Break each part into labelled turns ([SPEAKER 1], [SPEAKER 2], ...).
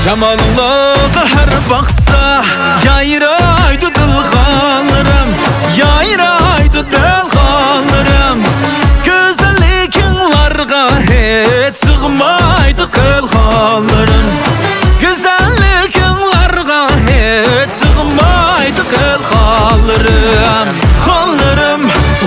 [SPEAKER 1] Jamanlığı her baksa yayraydı dılğanlarım, yayraydı dılğanlarım. Güzellikinlarga hiç sığmaydı kılğanlarım, güzellikinlarga hiç sığmaydı kılğanlarım. Xanlarım,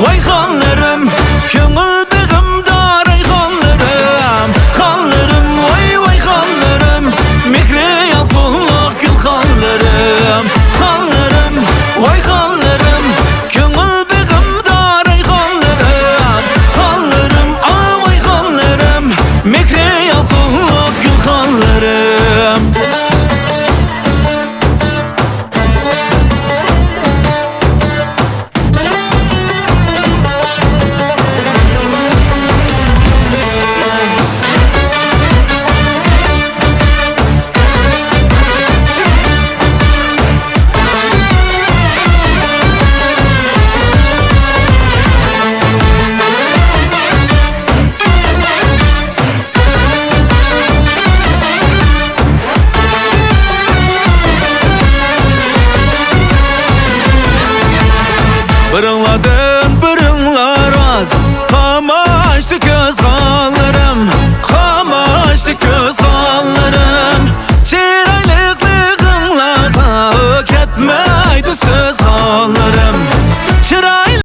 [SPEAKER 1] vay xanlarım, köngül begim daray xanlarım. Xanlarım, vay xanlarım, mikri yalpınlık gül xanlarım. Xanlarım, vay xanlarım, köngül begim daray xanlarım. Xanlarım, vay xanlarım, mikri yalpınlık gül xanlarım. Bırınladı